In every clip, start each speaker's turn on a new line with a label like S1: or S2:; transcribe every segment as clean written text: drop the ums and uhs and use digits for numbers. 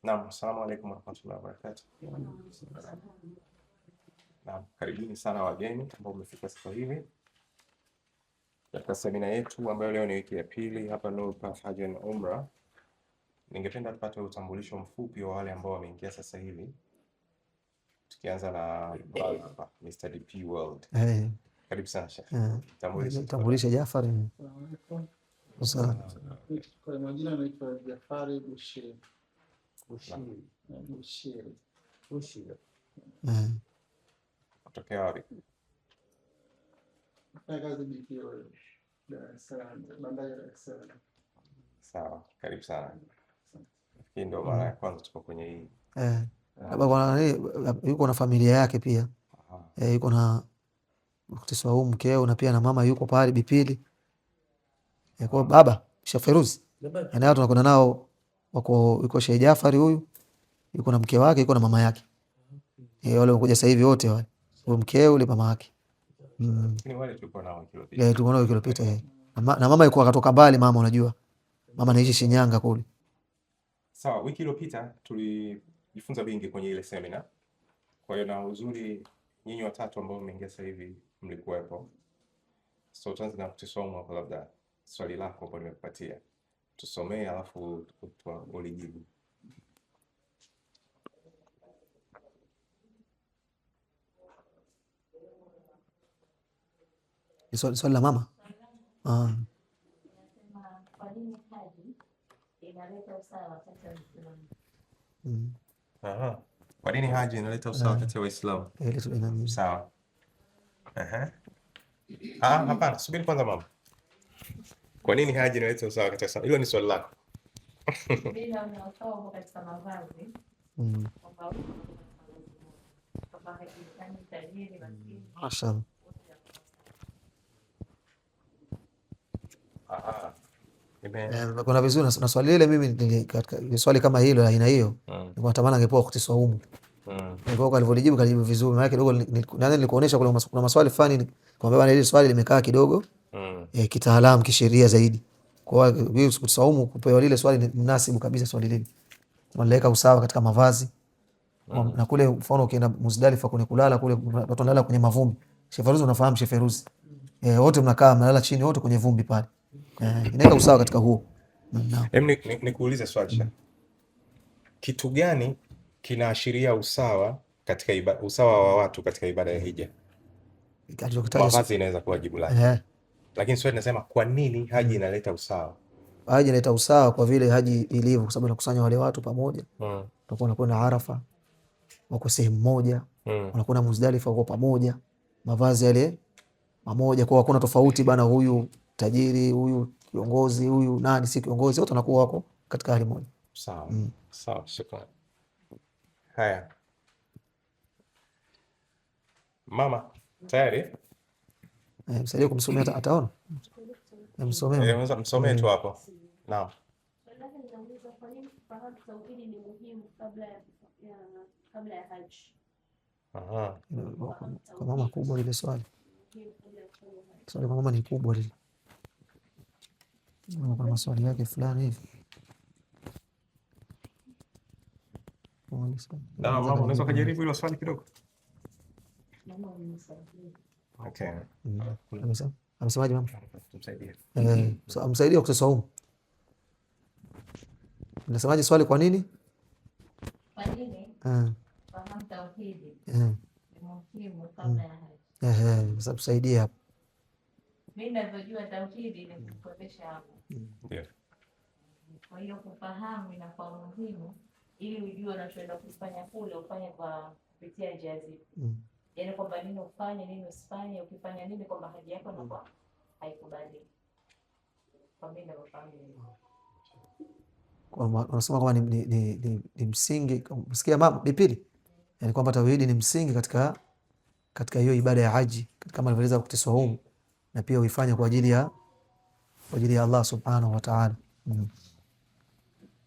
S1: Naam, assalamu alaykum warahmatullahi wabarakatuh. Naam, karibuni sana wageni ambao mmefika sasa hivi katika semina yetu ambayo leo ni wiki ya pili hapa Nuru Path Hajj and Umrah. Ningependa tupate utambulisho mfupi wa wale ambao wameingia sasa hivi, tukianza na Mr. DP World. Karibu sana Sheikh.
S2: Tambulisha Jafari.
S3: Kwa majina naitwa Jafari Bushiri.
S1: Kutokea wapi?
S3: Kazi BPO Dar es Salaam, bandari ya Dar es Salaam.
S1: Sawa, karibu sana. Hii ndio mara ya kwanza tuko kwenye hii.
S2: Yuko na familia yake pia. Yuko na mkutisi wa mkeo na pia na mama yuko pale Bipili. Kwa baba Sheikh Feruzi. Na watu tunakwenda nao wako, yuko Sheikh Jafari huyu. Yuko na mke wake, yuko na mama yake. Wale wamekuja sasa hivi wote wale. Huyo mkeo ule mama yake.
S1: Lakini wale tulikuwa nao wiki iliyopita.
S2: Tulikuwa nao wiki iliyopita. Na mama yuko akatoka mbali, mama unajua. Mama anaishi Shinyanga kule.
S1: Sawa, wiki iliyopita tulijifunza vingi kwenye ile seminar. Kwa hiyo na uzuri nyinyi watatu ambao mmeingia sasa hivi mlikuwepo. So tuanze na kutusoma hapo, labda swali lako hapo nimekupatia. Tusomee alafu ulijibu.
S2: Swali la mama.
S1: Kwa nini haji inaleta usawa kati ya Waislamu? Sawa. Hapana, subiri kwanza mama. Kwa nini haji inaleta usawa kati ya Waislamu? Hilo ni swali lako.
S4: Bila una usawa katika mavazi.
S2: Mashallah. Kuna vizuri na swali lile, mimi katika swali kama hilo la aina hiyo nilikuwa natamani angepoa kutiswa humu. Kwa alivyolijibu kalijibu vizuri, maana kidogo nadhani nilikuonesha kuna maswali fulani kwamba bwana, ile swali limekaa kidogo kitaalamu kisheria zaidi. Kwa hiyo kutiswa humu kupewa lile swali ni mnasibu kabisa. Swali lile wanaleka usawa katika mavazi na kule, mfano ukienda Muzdalifa kwenye kulala kule, watu wanalala kwenye mavumbi. Sheikh Feruzi, unafahamu Sheikh Feruzi? Wote mnakaa mnalala chini wote kwenye vumbi pale. Inaweka usawa katika huo.
S1: Nikuulize swali Sheikh. Kitu gani kinaashiria usawa katika usawa wa watu katika ibada ya hija? Mavazi inaweza kuwa jibu lake. Lakini swali nasema kwa nini haji inaleta usawa?
S2: Haji inaleta usawa kwa vile haji ilivyo, kwa sababu inakusanya wale watu pamoja. Tutakuwa tunakwenda Arafa wako sehemu moja, wanakwenda Muzdalifa wako pamoja, mavazi yale pamoja, kwa hakuna tofauti bana, huyu tajiri, huyu kiongozi, huyu nani si kiongozi, wote wanakuwa wako katika hali moja.
S1: Sawa. Sawa, shukrani. Haya. Mama, tayari?
S2: Msaidie kumsomea ataona.
S1: Msomee tu hapo. Naam.
S2: Kwa mama kubwa ile swali. Swali kwa mama ni kubwa lile. Kuna maswali yake fulani hivi.
S1: Mama, unaweza kujaribu hilo swali kidogo? Okay.
S2: Amesemaje mama?
S1: Tumsaidie.
S2: Amsaidie kutusaumu. Unasemaje swali kwa nini?
S4: Kwa nini? Fahamu tauhidi. Muhimu kabla ya haji.
S2: Sasa tusaidie hapo.
S4: Mimi ninavyojua tauhidi ni kukodesha hapo.
S1: Ndio.
S4: Kwa hiyo kufahamu inakuwa muhimu ili ujue unachoenda kufanya kule ufanye kwa kupitia njia zipi. Yaani kwamba nini ufanye, nini usifanye, ukifanya nini kwamba haji yako inakuwa haikubali. Kwa mimi nafahamu.
S2: Kwa unasema kwamba ni msingi, msikia mama Bipili? Yaani kwamba tauhidi ni msingi katika hiyo ibada ya haji, kama alivyoeleza kutiswa humu, na pia uifanye kwa ajili ya Allah subhanahu wa ta'ala.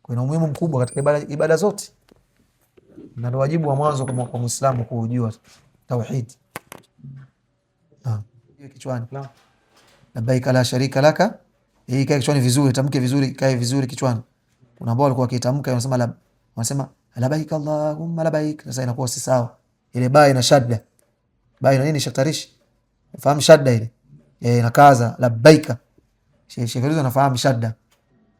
S2: Kuna umuhimu mkubwa katika ibada zote, na ndio wajibu wa mwanzo kwa Muislamu kujua tauhid. Kichwani labbaika la sharika laka, hii kae kichwani vizuri, tamke vizuri, kae vizuri kichwani. Kuna ambao walikuwa wakitamka wanasema wanasema labaik Allahumma labaik. Sasa inakuwa si sawa, ile ba ina shadda. Ba ina nini shatarishi? Fahamu shadda ile inakaza labaika. Sheikh Fairuzi anafahamu shadda,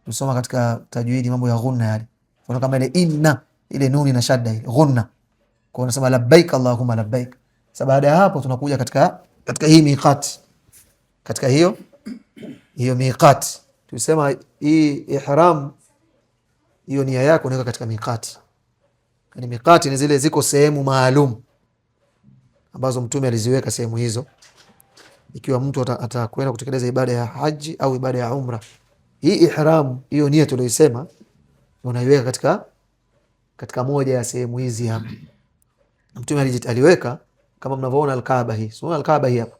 S2: tusoma katika tajwidi mambo ya ghunna yale, kwa kama ile inna ile nuni na shadda ile ghunna, kwa unasema labaik Allahumma labaik. Sasa baada ya hapo tunakuja katika hii miqat, katika hiyo miqat tusema hii ihram, hiyo nia yako unaweka katika miqat. Yani miqat ni zile ziko sehemu maalum ambazo Mtume aliziweka sehemu hizo, ikiwa mtu atakwenda kutekeleza ibada ya haji au ibada ya umra. Hii ihram, hiyo nia tuliyosema, unaiweka katika moja ya sehemu hizi hapa. Mtume aliweka kama mnavyoona al-Kaaba hii. Sio al-Kaaba hii hapa.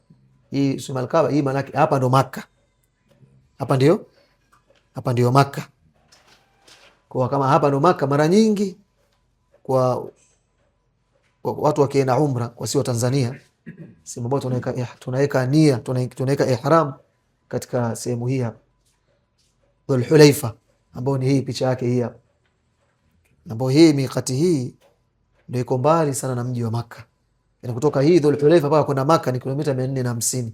S2: Hii sio al-Kaaba hii, maana hapa ndo Makka. Hapa ndio Makka. Kwa kama hapa ndo Makka, mara nyingi kwa watu wakienda umra wasio Tanzania, sehemu ambayo tunaweka nia, tunaweka ihram katika sehemu hii hapa Dhul Hulaifa, ambayo ni hii picha yake hii hapa, ambayo hii miqati hii ndio iko mbali sana na mji wa Makka. Yani kutoka hii Dhul Hulaifa mpaka kwenda Makka ni kilomita 450,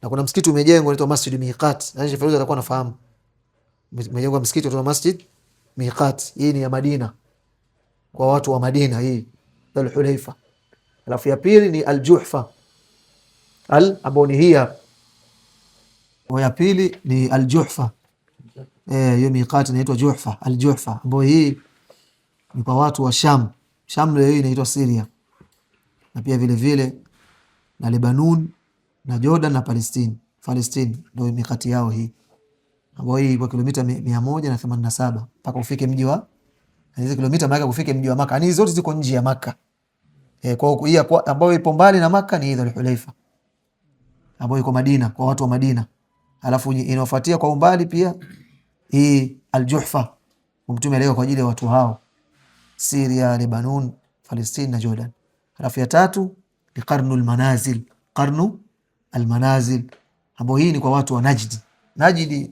S2: na kuna msikiti umejengwa unaitwa Masjid Miqat, na Sheikh Fairuzi atakuwa anafahamu. Umejengwa msikiti unaitwa Masjid Miqat, hii ni ya Madina, kwa watu wa Madina, hii Dhul Hulaifa. Alafu ya pili ni Al-Juhfa, ambao ni hii hapa, ya pili ni Al-Juhfa. Hiyo miqati inaitwa Juhfa, Al-Juhfa, ambao hii ni kwa watu wa Sham. Sham leo hii inaitwa Syria, na pia vile vile na Lebanon na Jordan na Palestine. Ndio miqati yao hii, ambao hii kwa kilomita 187 mpaka ufike mji wa, hizo kilomita mpaka ufike mji wa Makka. Ni zote ziko nje ya Makka. Kwa hii ambayo ipo mbali na Makka ni Dhul Hulaifa, ambayo iko Madina, kwa watu wa Madina. Alafu inafuatia kwa umbali pia hii Al-Juhfa, Mtume aliweka kwa ajili ya watu hao, Syria, Lebanon, Palestine na Jordan. Alafu ya tatu ni Qarnul Manazil, ambayo hii ni kwa watu wa Najd. Najd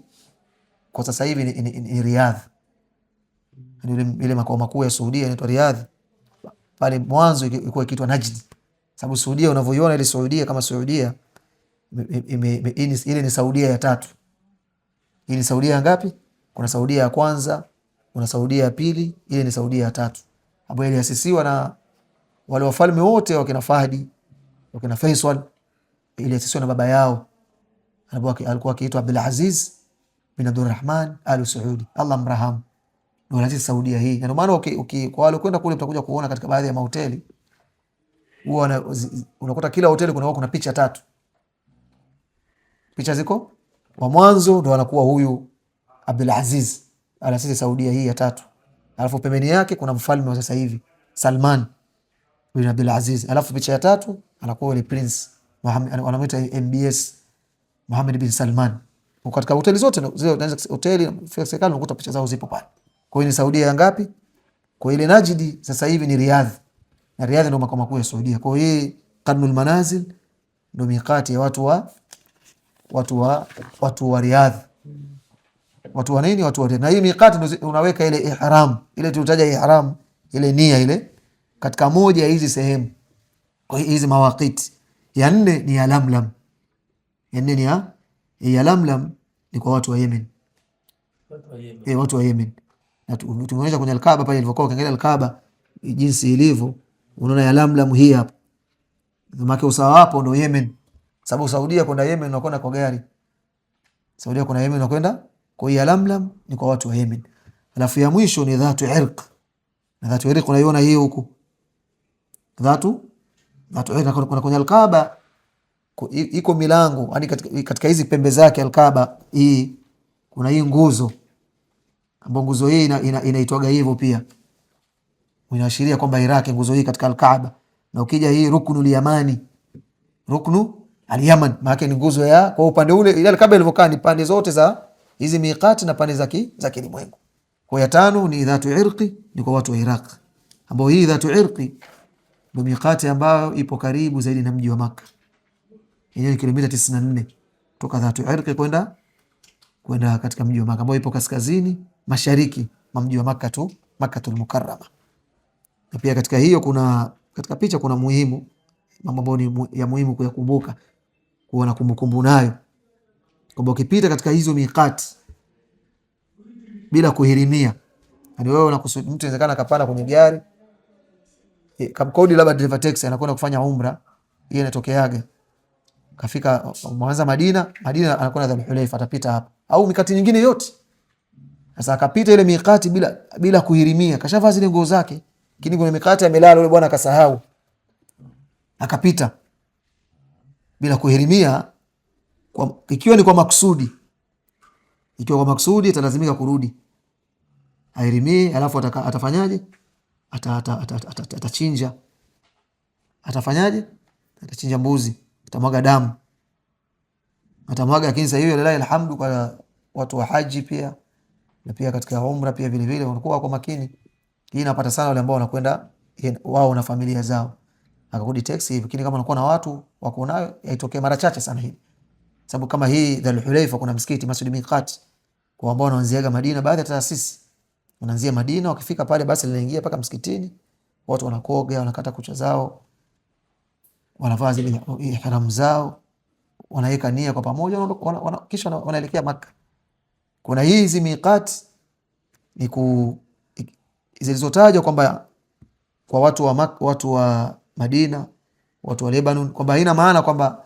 S2: kwa sasa hivi ni Riyadh, ile makao makuu ya Saudia inaitwa Riyadh. Pale mwanzo ilikuwa ikiitwa Najd, sababu Saudia unavyoiona ile Saudia kama Saudia ile ni Saudia ya tatu. Hii ni Saudia ngapi? Kuna Saudia ya kwanza, kuna Saudia ya pili, ile ni Saudia ya tatu, ambayo iliasisiwa na wale wafalme wote wakina Fahdi, wakina Faisal. Iliasisiwa na baba yao, alikuwa akiitwa Abdul Aziz bin Abdurrahman Al Saudi, Allah mrahamu. Ndio lazima Saudia hii. Na ndio maana kwa wale kwenda kule mtakuja kuona katika baadhi ya mahoteli huwa unakuta kila hoteli kuna picha tatu. Picha ziko wa mwanzo ndio anakuwa huyu Abdul Aziz alasisi Saudia hii ya tatu, alafu pembeni yake kuna mfalme wa sasa hivi Salman bin Abdul Aziz, alafu picha ya tatu anakuwa yule prince Mohammed, wanamuita MBS Mohammed bin Salman. Katika hoteli zote hoteli serikali unakuta picha zao zipo pale. Kwa hiyo ni Saudia ya ngapi? Kwa ile Najdi sasa hivi ni Riyadh, na Riyadh ndio makao makuu ya Saudia. Kwa hiyo Qarnul Manazil ndio miqati ya watu wa Riyadh. Watu wa nini? Watu wa Riyadh. Na hii miqati ndio unaweka ile ihram, ile tulitaja ihram, ile nia ile katika moja ya hizi sehemu. Kwa hizi mawaqiti. Ya nne ni ya Lamlam. Ya Lamlam ni kwa watu wa Yemen. Watu wa Yemen. Na tumeonyesha kwenye Al-Kaaba pale ilivyokuwa, ukiangalia Al-Kaaba jinsi ilivyo, unaona ya Lamlam hii hapa. Maana usawa hapo ndio Yemen. Sababu Saudia kwenda Yemen unakwenda kwa gari. Saudia kwenda Yemen unakwenda kwa hiyo ya Lamlam ni kwa watu wa Yemen. Alafu ya mwisho ni Dhatu Irq. Na Dhatu Irq unaiona hii huku. Dhatu Irq kuna kwenye Al-Kaaba iko milango, hadi katika hizi pembe zake Al-Kaaba hii kuna hii nguzo, ambapo nguzo hii inaitwaga hivyo pia. Inaashiria kwamba Iraq nguzo hii katika Al-Kaaba. Na ukija hii Ruknul Yamani, Ruknu al-Yaman, maana ni nguzo ya kwa upande ule ile Al-Kaaba ilivyokaa ni pande zote za hizi miqati na pande za kilimwengu. Kwa ya tano ni Dhatu Irqi, ni kwa watu wa Iraq, ambao hii Dhatu Irqi ndio miqati ambayo ipo karibu zaidi na mji wa Makka. Yenyewe kilomita 94 kutoka Dhatu Irqi kwenda katika mji wa Makka, ambao ipo kaskazini mashariki mwa mji wa Makka tu Makkatul Mukarrama. Na pia katika hiyo katika picha kuna mambo ambayo ni ya muhimu kuyakumbuka, kuwa na kumbukumbu nayo, kwamba ukipita katika hizo miqati bila kuhirimia, yani wewe unakusudi, mtu inawezekana akapanda kwenye gari kamkodi labda driver taxi anakwenda kufanya umra, hiyo inatokeaga, kafika mwanza Madina anakwenda Dhul Hulaifa, atapita hapa au mikati nyingine yote. Sasa akapita ile mikati bila kuhirimia, kashavaa zile nguo zake, lakini kuna mikati amelala yule bwana akasahau, akapita bila kuhirimia, ikiwa ni kwa maksudi, atalazimika kurudi ahirimie, alafu atafanyaje? Atachinja. Atafanyaje? Atachinja mbuzi, atamwaga damu, lakini sasa hiyo lillahi alhamdu kwa watu wa haji pia na pia katika umra pia vile vile wanakuwa kwa makini. Hii inapata sana wale ambao wanakwenda wao na familia zao, akakodi taxi hivi, lakini kama unakuwa na watu wako nayo, yaitokee mara chache sana hii, sababu kama hii Dhul Hulaifa kuna msikiti Masjid Miqat kwa ambao wanaanziaga Madina, baadhi ya taasisi wanaanzia Madina, wakifika pale basi linaingia paka msikitini, watu wanakoga, wanakata kucha zao, wanavaa zile ihram zao, wanaweka nia kwa pamoja, kisha wanaelekea Makka. Kuna hizi miqat ni zilizotajwa kwamba kwa watu wa Makka, watu wa Madina, watu wa Lebanon, kwamba haina maana kwamba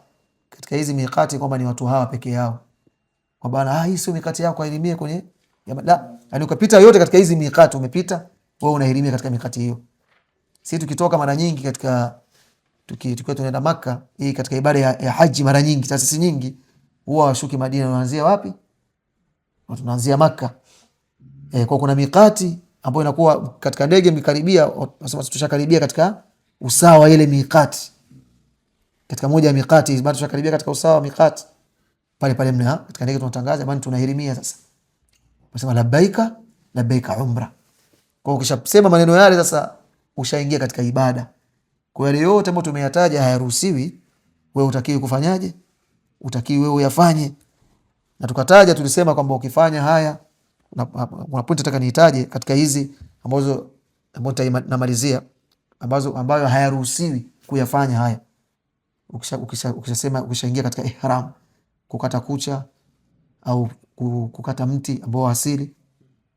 S2: katika hizi miqati kwamba ni watu hawa peke yao, kwamba hii sio miqati yako ailimie kwenye la, yani ukapita yote katika hizi miqati umepita wewe unahirimia katika miqati hiyo. Sisi tukitoka mara nyingi katika tukiwa tunaenda Makka, hii katika ibada ya haji, mara nyingi taasisi nyingi huwa washuki Madina, wanaanzia wapi? Tunaanzia Makka. Kwa kuna miqati ambayo inakuwa katika ndege mkaribia, nasema tushakaribia katika usawa ile miqati, katika moja ya miqati bado tushakaribia katika usawa miqati, pale katika ndege tunatangaza bwana tunahirimia sasa, nasema labbaika labbaika umra. Kwa ukishasema maneno yale sasa ushaingia katika ibada. Kwa yale yote ambayo tumeyataja hayaruhusiwi, wewe utakiwi kufanyaje? Utakiwi wewe uyafanye. Na tukataja, tulisema kwamba ukifanya haya, kuna pointi nataka niitaje katika hizi ambazo namalizia, ambayo hayaruhusiwi kuyafanya haya. Ukishaingia katika ihram, kukata kucha au kukata mti ambao asili,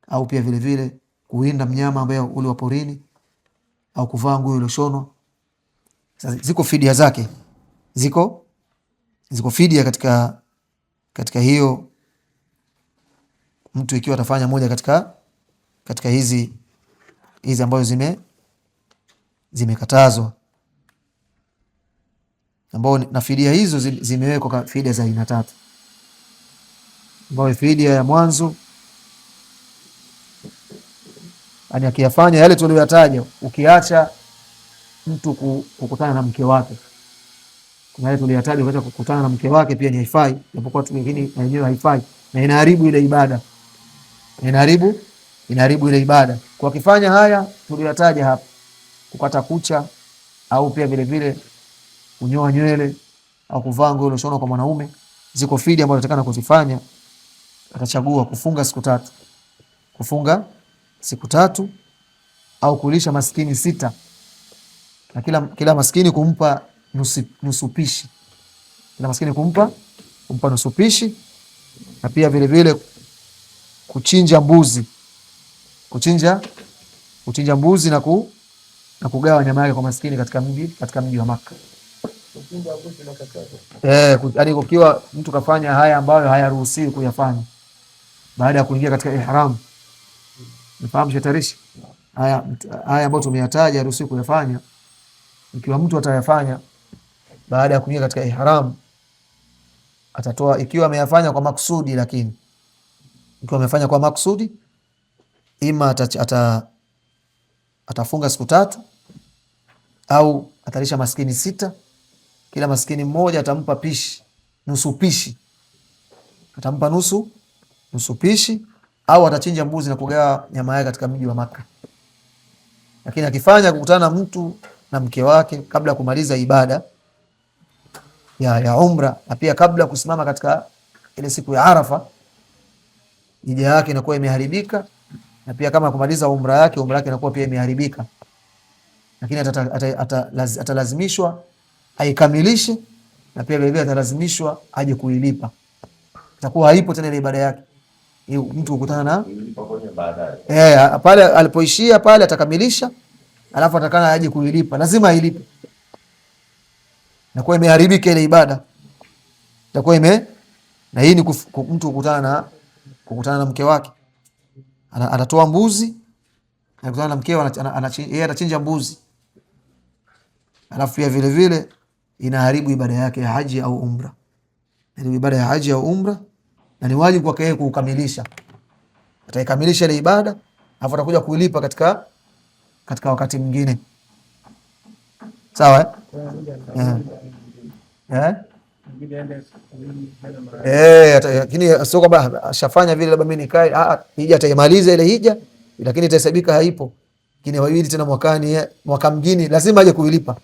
S2: au pia vile vile kuinda mnyama ambaye ule wa porini, au kuvaa nguo iliyoshonwa. Sasa ziko fidia zake, ziko fidia katika hiyo, mtu ikiwa atafanya moja katika hizi ambazo zimekatazwa, ambao na fidia hizo zimewekwa kwa fidia za aina 3, ambayo fidia ya mwanzo yani akiyafanya yale tuliyoyataja, ukiacha mtu kukutana na mke wake, kuna yale tuliyataja, ukiacha kukutana na mke wake pia ni haifai, japokuwa tu wengine na yenyewe haifai na inaharibu ile ibada, inaharibu ile ibada. Kwa kifanya haya tuliyataja hapa, kukata kucha au pia vile vile kunyoa nywele au kuvaa nguo iliyoshonwa kwa mwanaume, ziko fidia ambazo atakana kuzifanya. Atachagua kufunga siku 3 au kulisha maskini 6, na kila maskini kumpa nusu pishi, kila maskini kumpa nusu pishi, na pia vile vile kuchinja mbuzi na kugawa nyama yake kwa maskini katika mji wa Makka. Yaani ukiwa mtu kafanya haya ambayo hayaruhusiwi kuyafanya baada ya kuingia katika ihram, nifahamu shetarishi haya ambayo tumeyataja haruhusiwi kuyafanya. Ikiwa mtu atayafanya baada ya kuingia katika ihram, atatoa, ikiwa ameyafanya kwa maksudi, lakini ikiwa amefanya kwa maksudi, ima atafunga siku 3 au atalisha maskini 6. Kila maskini mmoja atampa nusu pishi, atampa nusu pishi, au atachinja mbuzi na kugawa nyama yake katika mji wa Makka. Lakini akifanya kukutana mtu na mke wake kabla ya kumaliza ibada ya umra, na pia kabla ya kusimama katika ile siku ya Arafa, hija yake inakuwa imeharibika na pia kama kumaliza umra yake inakuwa pia imeharibika, lakini atalazimishwa aikamilishe, na pia vile vile atalazimishwa aje kuilipa. Itakuwa haipo tena ile ibada yake. Mtu kukutana na pale alipoishia pale atakamilisha, alafu atakana aje kuilipa, lazima ailipe. Inakuwa imeharibika ile ibada. Itakuwa na hii ni mtu kukutana na mke wake. Anatoa mbuzi, anakutana na mkeo, yeye atachinja mbuzi. Alafu pia vile vile inaharibu ibada yake ya haji au umra. Ile ibada ya haji au umra, na ni wajibu kwake yeye kukamilisha. Ataikamilisha ile ibada, alafu atakuja kuilipa katika wakati mwingine. Sawa lakini sio kwamba ashafanya vile labda mimi nikae, hija ataimaliza ile hija, lakini itahesabika haipo. Lakini wawili tena mwaka mwingine lazima aje kuilipa.